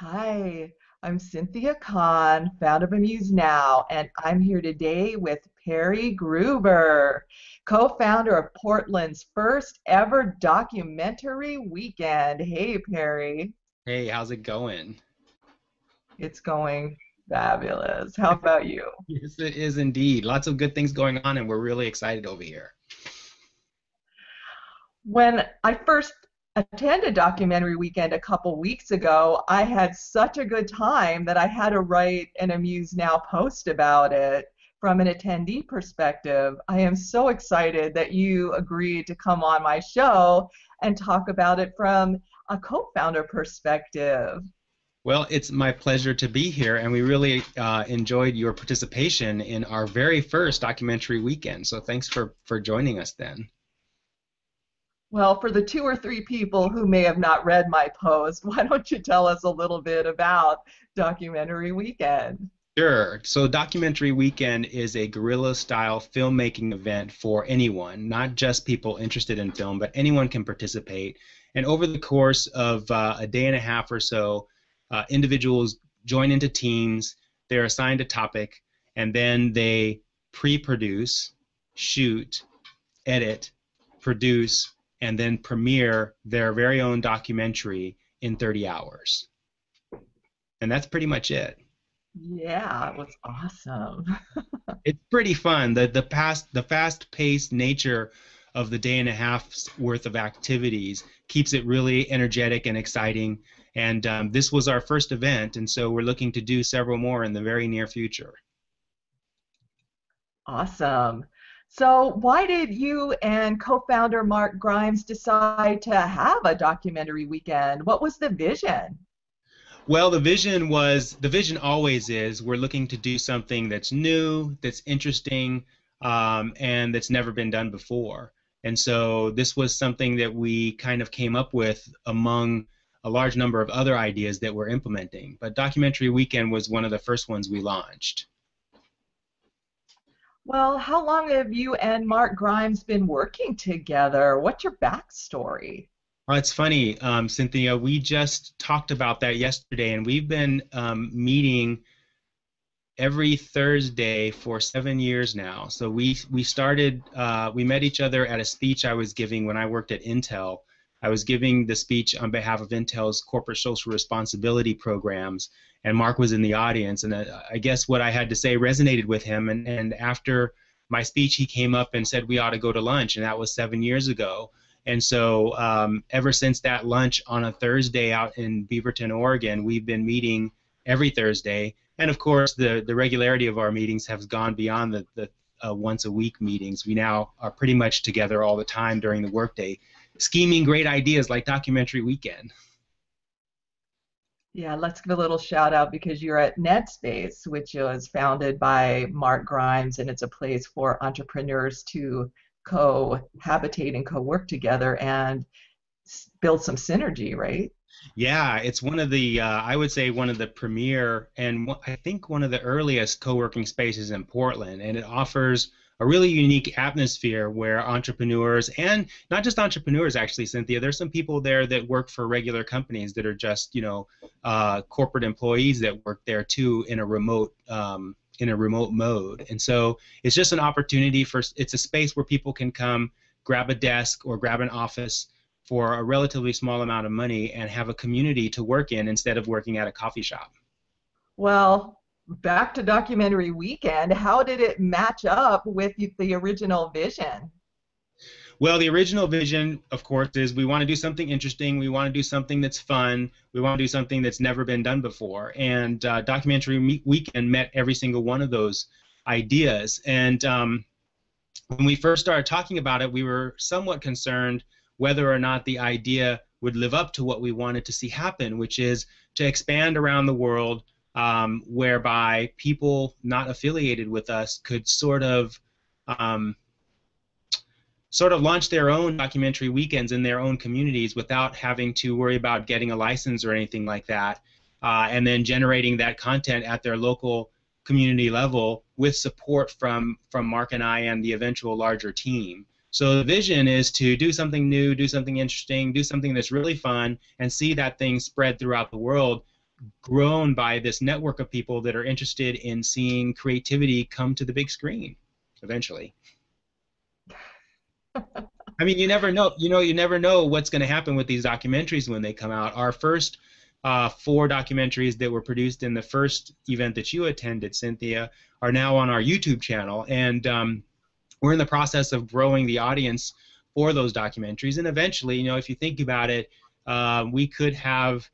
Hi, I'm Cynthia Kahn, founder of Amused Now, and I'm here today with Perry Gruber, co-founder of Portland's first ever documentary weekend. Hey, Perry, Hey, how's it going? it's going fabulous. How about you? Yes, it is indeed. Lots of good things going on, and we're really excited over here. When I first attended documentary weekend a couple weeks ago, I had such a good time that I had to write an Amuse Now post about it from an attendee perspective. I am so excited that you agreed to come on my show and talk about it from a co-founder perspective. Well, it's my pleasure to be here, and we really enjoyed your participation in our very first documentary weekend. So thanks for joining us then. Well, for the two or three people who may have not read my post, why don't you tell us a little bit about documentary weekend? Sure. So Documentary Weekend is a guerrilla-style filmmaking event for anyone, not just people interested in film, but anyone can participate. And over the course of a day and a half or so, individuals join into teams. They're assigned a topic, and then they pre-produce, shoot, edit, produce, and then premiere their very own documentary in 30 hours. And that's pretty much it. Yeah, it was awesome. It's pretty fun. The fast-paced nature of the day and a half's worth of activities keeps it really energetic and exciting. And this was our first event, and so we're looking to do several more in the very near future. Awesome. So, why did you and co-founder Mark Grimes decide to have a documentary weekend? What was the vision? Well, the vision always is we're looking to do something that's new, that's interesting, and that's never been done before. And so this was something that we kind of came up with among a large number of other ideas that we're implementing. But Documentary Weekend was one of the first ones we launched. Well, how long have you and Mark Grimes been working together? What's your backstory? Oh, it's funny, Cynthia. We just talked about that yesterday, and we've been meeting every Thursday for 7 years now. So we met each other at a speech I was giving when I worked at Intel. I was giving the speech on behalf of Intel's corporate social responsibility programs, and Mark was in the audience. And I guess what I had to say resonated with him. And after my speech, he came up and said we ought to go to lunch, and that was 7 years ago. And so ever since that lunch on a Thursday out in Beaverton, Oregon, we've been meeting every Thursday. And of course, the regularity of our meetings has gone beyond the once a week meetings. We now are pretty much together all the time during the workday, scheming great ideas like Documentary Weekend. Yeah, let's give a little shout out because you're at NetSpace, which was founded by Mark Grimes, and it's a place for entrepreneurs to cohabitate and co-work together and build some synergy, right? Yeah, it's one of the, I would say one of the premier and I think one of the earliest co-working spaces in Portland, and it offers a really unique atmosphere where entrepreneurs, and not just entrepreneurs actually, Cynthia, there's some people there that work for regular companies that are just, corporate employees that work there too in a remote mode. And so it's just an opportunity it's a space where people can come, grab a desk or grab an office for a relatively small amount of money and have a community to work in instead of working at a coffee shop. Well, back to documentary weekend, how did it match up with the original vision? Well, the original vision, of course, is we want to do something interesting. We want to do something that's fun. We want to do something that's never been done before. And Documentary Weekend met every single one of those ideas. And when we first started talking about it, we were somewhat concerned whether or not the idea would live up to what we wanted to see happen, which is to expand around the world, whereby people not affiliated with us could um, sort of launch their own documentary weekends in their own communities without having to worry about getting a license or anything like that, and then generating that content at their local community level with support from Mark and I and the eventual larger team. So the vision is to do something new, do something interesting, do something that's really fun, and see that thing spread throughout the world, grown by this network of people that are interested in seeing creativity come to the big screen eventually. I mean, you never know. You never know what's going to happen with these documentaries when they come out. Our first four documentaries that were produced in the first event that you attended, Cynthia, are now on our YouTube channel, and we're in the process of growing the audience for those documentaries. And eventually, if you think about it, we could have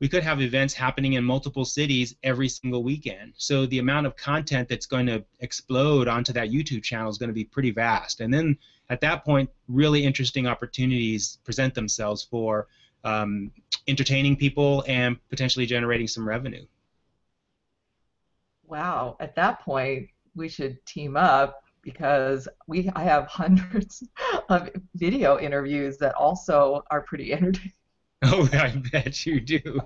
events happening in multiple cities every single weekend. So the amount of content that's going to explode onto that YouTube channel is going to be pretty vast. And then at that point, really interesting opportunities present themselves for entertaining people and potentially generating some revenue. Wow, at that point, we should team up because I have hundreds of video interviews that also are pretty entertaining. Oh, I bet you do.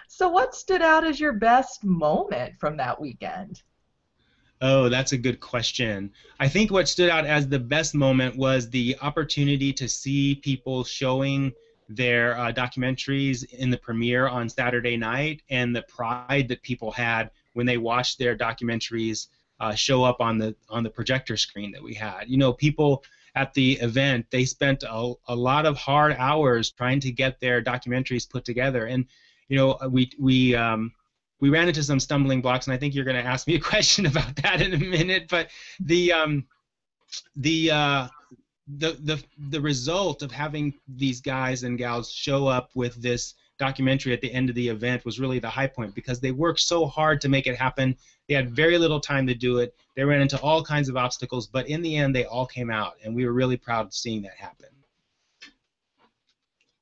So what stood out as your best moment from that weekend? Oh, that's a good question. I think what stood out as the best moment was the opportunity to see people showing their documentaries in the premiere on Saturday night, and the pride that people had when they watched their documentaries show up on the projector screen that we had. People at the event, they spent a lot of hard hours trying to get their documentaries put together, and we ran into some stumbling blocks, and I think you're going to ask me a question about that in a minute. But the result of having these guys and gals show up with this documentary at the end of the event was really the high point, because they worked so hard to make it happen. They had very little time to do it. They ran into all kinds of obstacles, but in the end, they all came out, and we were really proud of seeing that happen.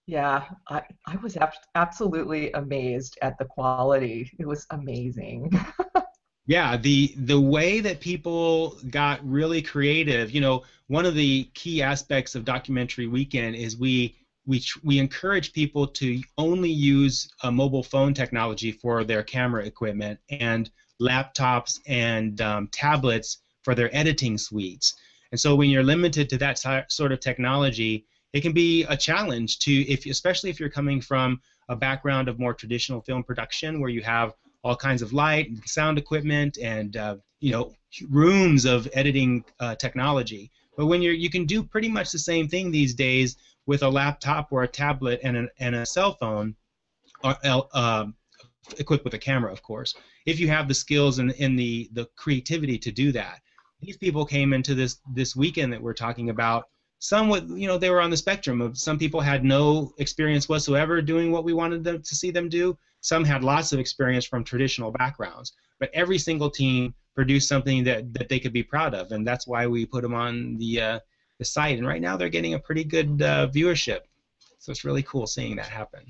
Yeah, I was absolutely amazed at the quality. It was amazing. Yeah, the way that people got really creative, one of the key aspects of Documentary Weekend is we encourage people to only use mobile phone technology for their camera equipment, and laptops and tablets for their editing suites. And so when you're limited to that sort of technology, it can be a challenge especially if you're coming from a background of more traditional film production, where you have all kinds of light and sound equipment and rooms of editing technology. But when you can do pretty much the same thing these days with a laptop or a tablet and a cell phone, equipped with a camera, of course, if you have the skills and the creativity to do that. These people came into this weekend that we're talking about. Some they were on the spectrum of, some people had no experience whatsoever doing what we wanted them to see them do. Some had lots of experience from traditional backgrounds. But every single team produced something that they could be proud of, and that's why we put them on the site. And right now they're getting a pretty good viewership. So it's really cool seeing that happen.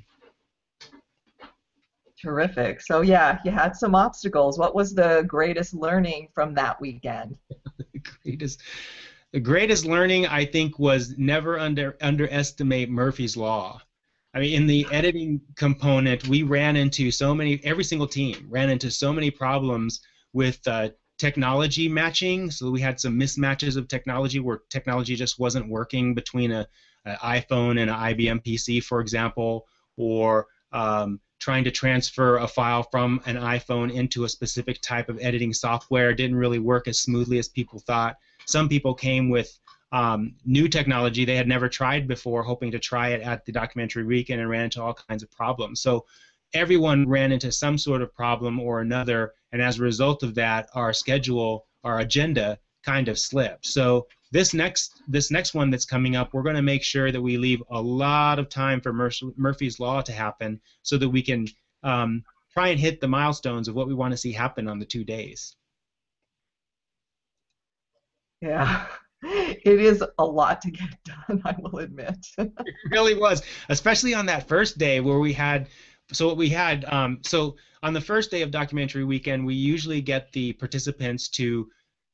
Terrific. So yeah, you had some obstacles. What was the greatest learning from that weekend? The greatest learning, I think, was never underestimate Murphy's Law. I mean, in the editing component, every single team ran into so many problems with technology matching. So we had some mismatches of technology where technology just wasn't working between an iPhone and an IBM PC, for example, or trying to transfer a file from an iPhone into a specific type of editing software didn't really work as smoothly as people thought. Some people came with new technology they had never tried before, hoping to try it at the Documentary Weekend, and ran into all kinds of problems. So everyone ran into some sort of problem or another, and as a result of that, our agenda kind of slipped. So this next one that's coming up, we're going to make sure that we leave a lot of time for Murphy's Law to happen, so that we can try and hit the milestones of what we want to see happen on the 2 days. Yeah, it is a lot to get done, I will admit. It really was, especially on that first day where we had. So on the first day of Documentary Weekend, we usually get the participants to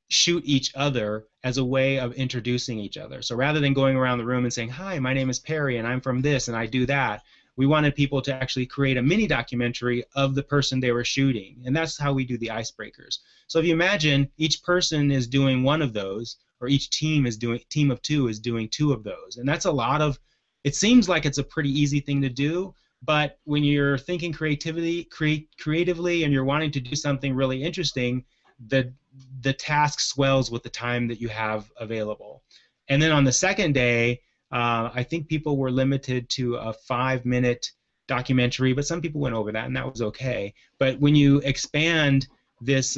shoot each other as a way of introducing each other. So rather than going around the room and saying, "Hi, my name is Perry, and I'm from this, and I do that," we wanted people to actually create a mini documentary of the person they were shooting, and that's how we do the icebreakers. So if you imagine each person is doing one of those, or each team of two is doing two of those, and that's a lot of it seems like it's a pretty easy thing to do, but when you're thinking creatively and you're wanting to do something really interesting, the the task swells with the time that you have available. And then on the second day, I think people were limited to a 5 minute documentary, but some people went over that, and that was okay. But when you expand this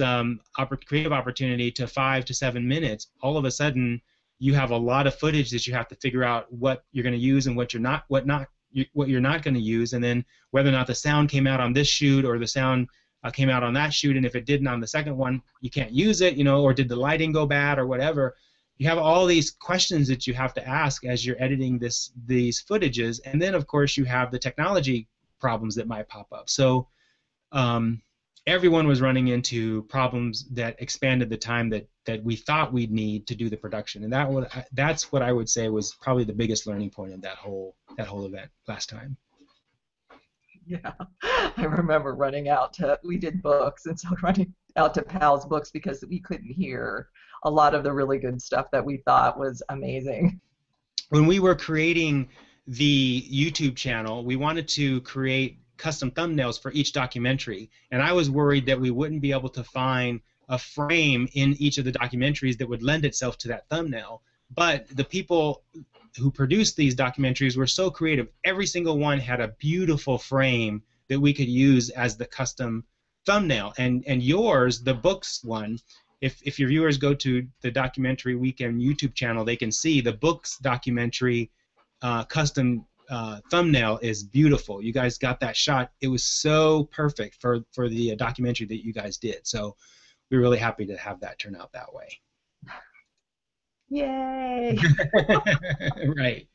creative opportunity to 5 to 7 minutes, all of a sudden you have a lot of footage that you have to figure out what you're going to use and what you're not going to use, and then whether or not the sound came out on this shoot or the sound came out on that shoot, and if it didn't on the second one, you can't use it, or did the lighting go bad or whatever. You have all these questions that you have to ask as you're editing these footages, and then of course you have the technology problems that might pop up. So everyone was running into problems that expanded the time that we thought we'd need to do the production, and that's what I would say was probably the biggest learning point of that whole event last time. Yeah, I remember we did books, and so running out to Pal's books because we couldn't hear a lot of the really good stuff that we thought was amazing. When we were creating the YouTube channel, we wanted to create custom thumbnails for each documentary, and I was worried that we wouldn't be able to find a frame in each of the documentaries that would lend itself to that thumbnail. But the people who produced these documentaries were so creative. Every single one had a beautiful frame that we could use as the custom thumbnail. And yours, the books one, if your viewers go to the Documentary Weekend YouTube channel, they can see the books documentary custom thumbnail is beautiful. You guys got that shot. It was so perfect for the documentary that you guys did. So we're really happy to have that turn out that way. Yay! Right.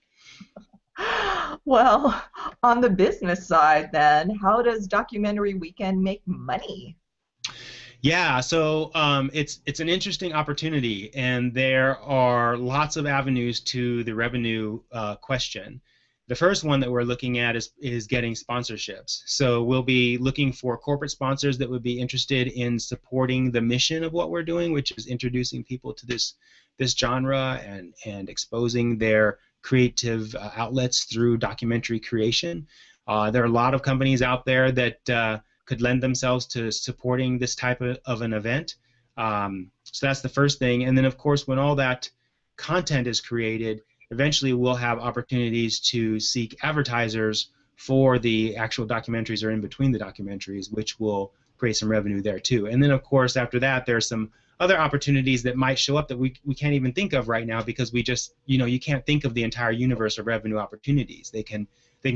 Well, on the business side then, how does Documentary Weekend make money? Yeah, so it's an interesting opportunity, and there are lots of avenues to the revenue question. The first one that we're looking at is getting sponsorships. So we'll be looking for corporate sponsors that would be interested in supporting the mission of what we're doing, which is introducing people to this genre and exposing their creative outlets through documentary creation. There are a lot of companies out there that could lend themselves to supporting this type of an event. So that's the first thing. And then, of course, when all that content is created, eventually we'll have opportunities to seek advertisers for the actual documentaries or in between the documentaries, which will create some revenue there too. And then, of course, after that, there's some other opportunities that might show up that we can't even think of right now because we just, you can't think of the entire universe of revenue opportunities. They can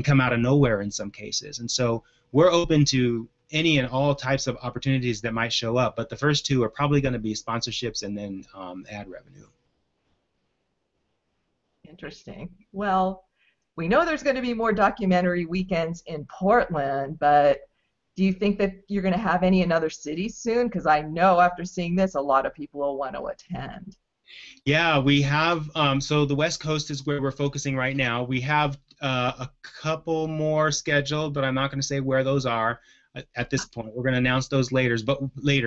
come out of nowhere in some cases. And so we're open to any and all types of opportunities that might show up, but the first two are probably going to be sponsorships and then ad revenue. Interesting. Well, we know there's going to be more documentary weekends in Portland, but do you think that you're going to have any in other cities soon? Because I know after seeing this, a lot of people will want to attend. Yeah, we have, so the West Coast is where we're focusing right now. We have a couple more scheduled, but I'm not going to say where those are at this point. We're going to announce those later,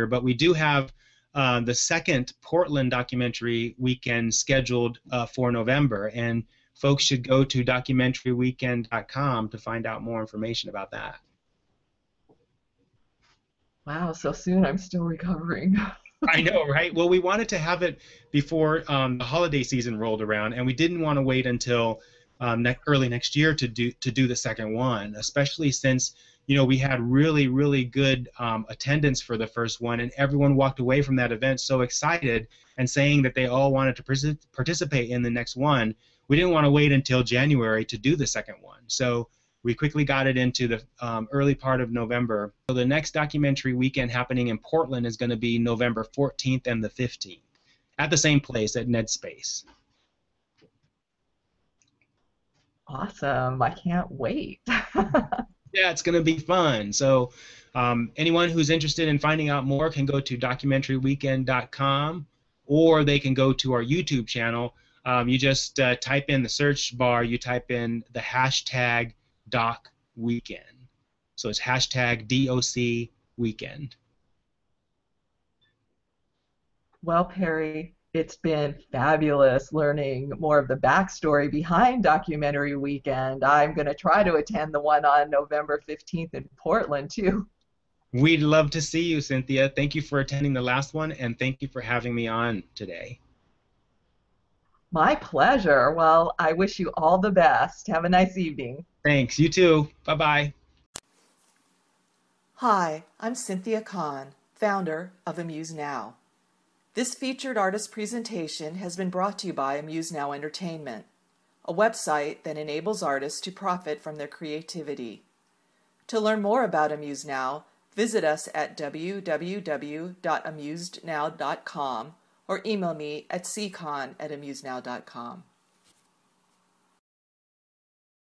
but we do have the second Portland documentary weekend scheduled for November, and folks should go to documentaryweekend.com to find out more information about that. Wow, so soon. I'm still recovering. I know, right? Well, we wanted to have it before the holiday season rolled around, and we didn't want to wait until early next year to do the second one, especially since we had really, really good attendance for the first one, and everyone walked away from that event so excited and saying that they all wanted to participate in the next one. We didn't want to wait until January to do the second one, so we quickly got it into the early part of November. So the next documentary weekend happening in Portland is going to be November 14th and the 15th at the same place at Ned Space. Awesome. I can't wait. Yeah, it's going to be fun. So anyone who's interested in finding out more can go to documentaryweekend.com, or they can go to our YouTube channel. You just type in the search bar, you type in the hashtag Doc Weekend. So it's hashtag DOC Weekend. Well, Perry, It's been fabulous learning more of the backstory behind Documentary Weekend. I'm going to try to attend the one on November 15th in Portland too. We'd love to see you, Cynthia. Thank you for attending the last one, and thank you for having me on today. My pleasure. Well, I wish you all the best. Have a nice evening. Thanks. You too. Bye bye. Hi, I'm Cynthia Kahn, founder of Amused Now. This featured artist presentation has been brought to you by Amused Now Entertainment, a website that enables artists to profit from their creativity. To learn more about Amused Now, visit us at www.amusednow.com or email me at ckahn@amusednow.com.